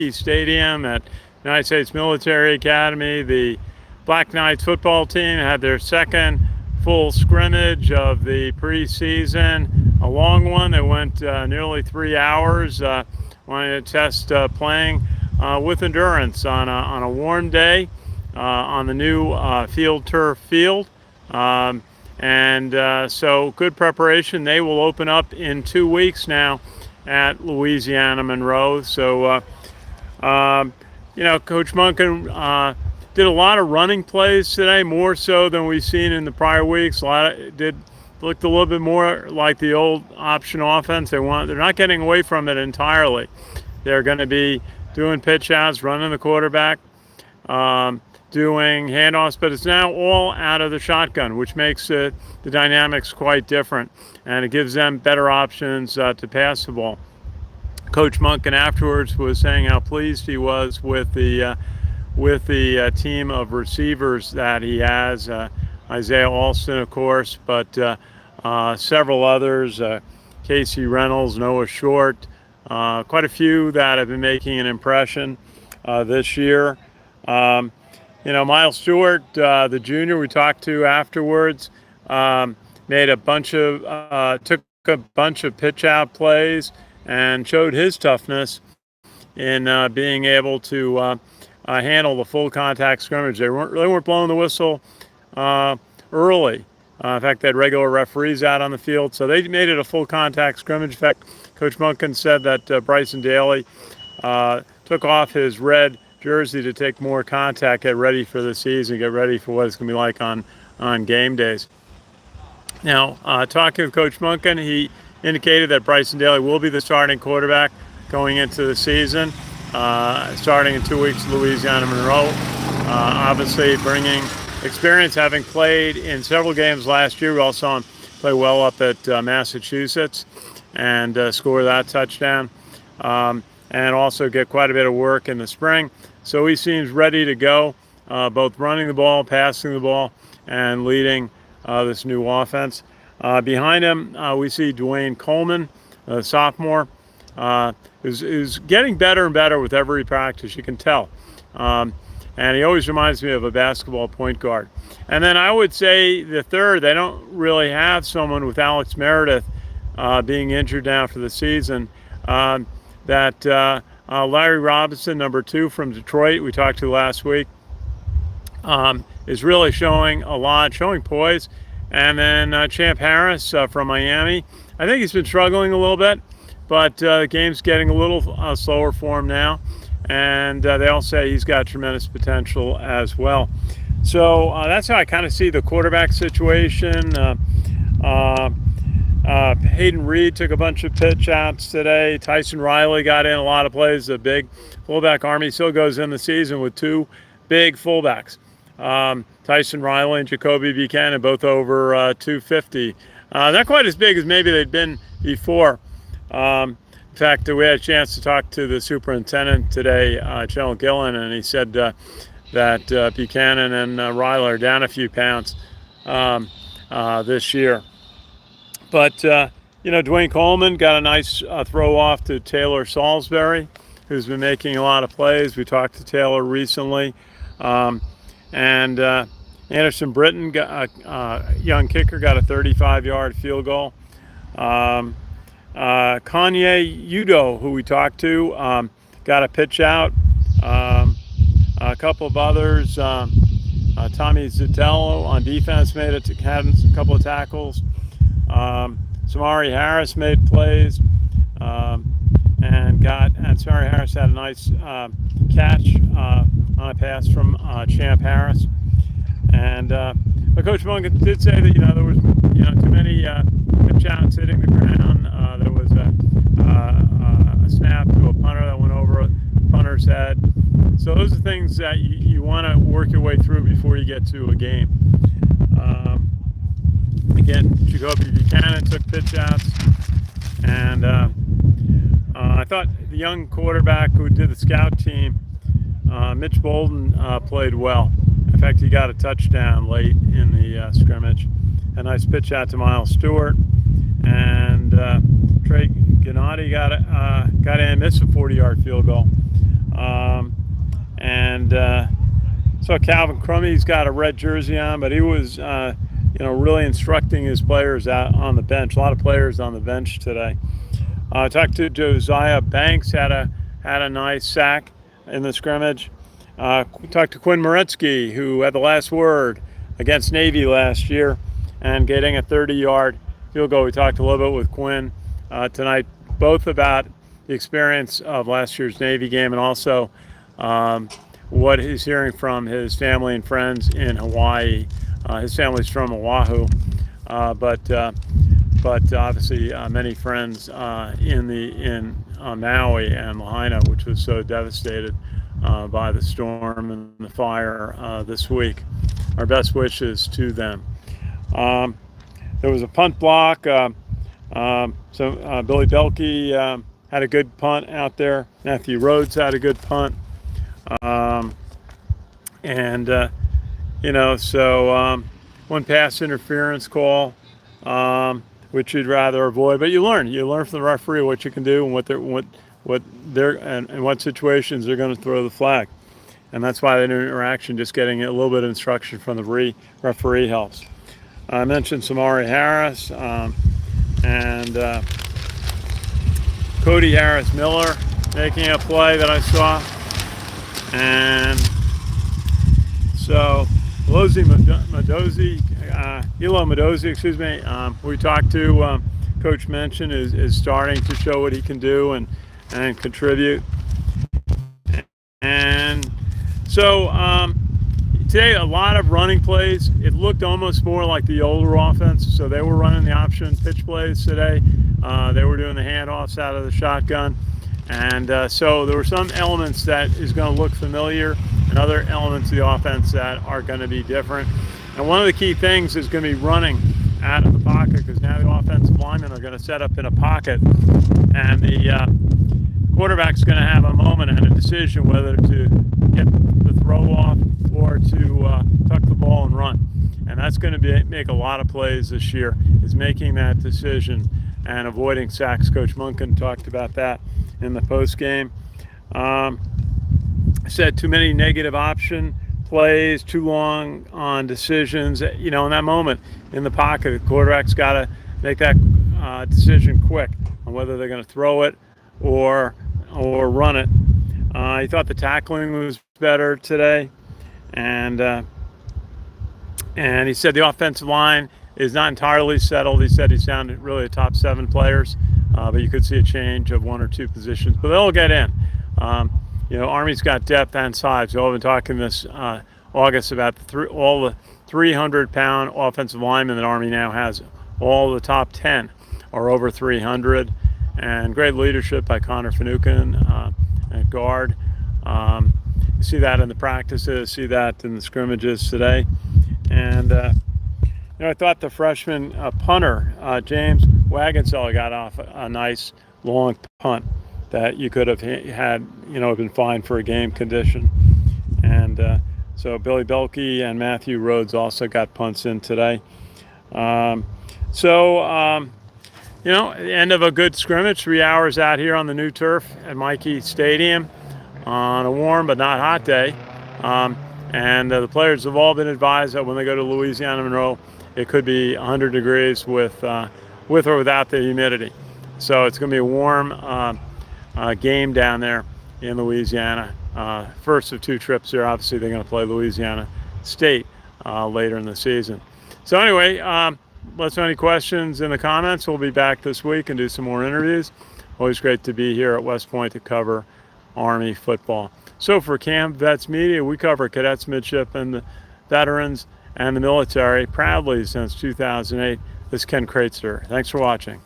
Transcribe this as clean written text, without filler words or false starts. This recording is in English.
Michie Stadium at United States Military Academy. The Black Knights football team had their second full scrimmage of the preseason, a long one that went nearly 3 hours. Wanted to test playing with endurance on a warm day on the new field turf field. So good preparation. They will open up in 2 weeks now at Louisiana Monroe. So, Coach Monken did a lot of running plays today, more so than we've seen in the prior weeks. Looked a little bit more like the old option offense. They're not getting away from it entirely. They're going to be doing pitch outs, running the quarterback, doing handoffs, but it's now all out of the shotgun, which makes the dynamics quite different, and it gives them better options to pass the ball. Coach Monken afterwards was saying how pleased he was with the team of receivers that he has. Isaiah Alston, of course, but several others, Casey Reynolds, Noah Short, quite a few that have been making an impression this year. Miles Stewart, the junior we talked to afterwards, took a bunch of pitch out plays and showed his toughness in being able to handle the full contact scrimmage. They weren't blowing the whistle early. In fact, they had regular referees out on the field, so they made it a full contact scrimmage. In fact, Coach Monken said that Bryson Daly took off his red jersey to take more contact, get ready for the season, get ready for what it's going to be like on game days. Now, talking with Coach Monken, he indicated that Bryson Daly will be the starting quarterback going into the season, starting in 2 weeks at Louisiana Monroe. Obviously, bringing experience, having played in several games last year. We all saw him play well up at Massachusetts and score that touchdown, and also get quite a bit of work in the spring. So he seems ready to go, both running the ball, passing the ball, and leading this new offense. Behind him, we see Dwayne Coleman, a sophomore, who's getting better and better with every practice, you can tell. And he always reminds me of a basketball point guard. And then I would say the third, they don't really have someone with Alex Meredith being injured now for the season. Larry Robinson, number 2 from Detroit, we talked to last week, is really showing a lot, showing poise. And then Champ Harris from Miami. I think he's been struggling a little bit, but the game's getting a little slower for him now. And they all say he's got tremendous potential as well. So that's how I kind of see the quarterback situation. Hayden Reed took a bunch of pitch outs today. Tyson Riley got in a lot of plays. The big fullback. Army still goes in the season with 2 big fullbacks. Tyson Riley and Jacoby Buchanan, both over 250. Not quite as big as maybe they'd been before. In fact, we had a chance to talk to the superintendent today, General Gillen, and he said that Buchanan and Riley are down a few pounds this year. But, Dwayne Coleman got a nice throw off to Taylor Salisbury, who's been making a lot of plays. We talked to Taylor recently. And Anderson Britton, young kicker, got a 35-yard field goal. Kanye Udo, who we talked to, got a pitch out. A couple of others. Tommy Zitello on defense had a couple of tackles. Samari Harris made plays, and Samari Harris had a nice catch on a pass from Champ Harris. And but Coach Monken did say that there was too many pitch outs hitting the ground. There was a snap to a punter that went over a punter's head. So those are things that you want to work your way through before you get to a game. Again, Jacoby Buchanan took pitch outs, and I thought the young quarterback who did the scout team, Mitch Bolden, played well. In fact, he got a touchdown late in the scrimmage. A nice pitch out to Miles Stewart, and Trey Gennady got in, missed a 40-yard field goal. So Calvin Crummey's got a red jersey on, but he was, really instructing his players out on the bench. A lot of players on the bench today. Talked to Josiah Banks, had a nice sack in the scrimmage. Talked to Quinn Moretsky, who had the last word against Navy last year and getting a 30-yard field goal. We talked a little bit with Quinn tonight, both about the experience of last year's Navy game and also what he's hearing from his family and friends in Hawaii. His family's from Oahu, but obviously many friends in Maui and Lahaina, which was so devastated by the storm and the fire this week. Our best wishes to them. There was a punt block. Billy Belke had a good punt out there. Matthew Rhodes had a good punt. One pass interference call, which you'd rather avoid, but you learn from the referee what you can do and what situations they're going to throw the flag, and that's why the interaction, just getting a little bit of instruction from the referee helps. I mentioned Samari Harris and Cody Harris Miller making a play that I saw. And so Elo Madozi, we talked to, Coach mentioned is starting to show what he can do and contribute. And so today, a lot of running plays. It looked almost more like the older offense. So they were running the option pitch plays today. They were doing the handoffs out of the shotgun. And so there were some elements that is going to look familiar and other elements of the offense that are going to be different. And one of the key things is going to be running out of the pocket, because now the offensive linemen are going to set up in a pocket, and the quarterback's going to have a moment and a decision whether to get the throw off or to tuck the ball and run. And that's going to make a lot of plays this year, is making that decision and avoiding sacks. Coach Munkin talked about that in the post game. Said too many negative option plays, too long on decisions. In that moment in the pocket, the quarterback's got to make that decision quick on whether they're going to throw it or run it. He thought the tackling was better today, and he said the offensive line is not entirely settled. He said he's down to really the top 7 players, but you could see a change of 1 or 2 positions, but they'll get in. Army's got depth and size. We've been talking this August about all the 300-pound offensive linemen that Army now has. All the top 10 are over 300, and great leadership by Connor Finucane at guard. You see that in the practices, see that in the scrimmages today. And I thought the freshman punter, James Wagonseller, got off a nice long punt that you could have had, been fine for a game condition. And so Billy Belke and Matthew Rhodes also got punts in today. At the end of a good scrimmage, 3 hours out here on the new turf at Michie Stadium on a warm but not hot day. The players have all been advised that when they go to Louisiana Monroe, it could be 100 degrees with or without the humidity. So it's going to be a warm game down there in Louisiana. First of 2 trips there. Obviously, they're going to play Louisiana State later in the season. So anyway, let us know any questions in the comments. We'll be back this week and do some more interviews. Always great to be here at West Point to cover Army football. So for Camp Vets Media, we cover cadets, midshipmen, the veterans, and the military proudly since 2008. This is Ken Kraetzer. Thanks for watching.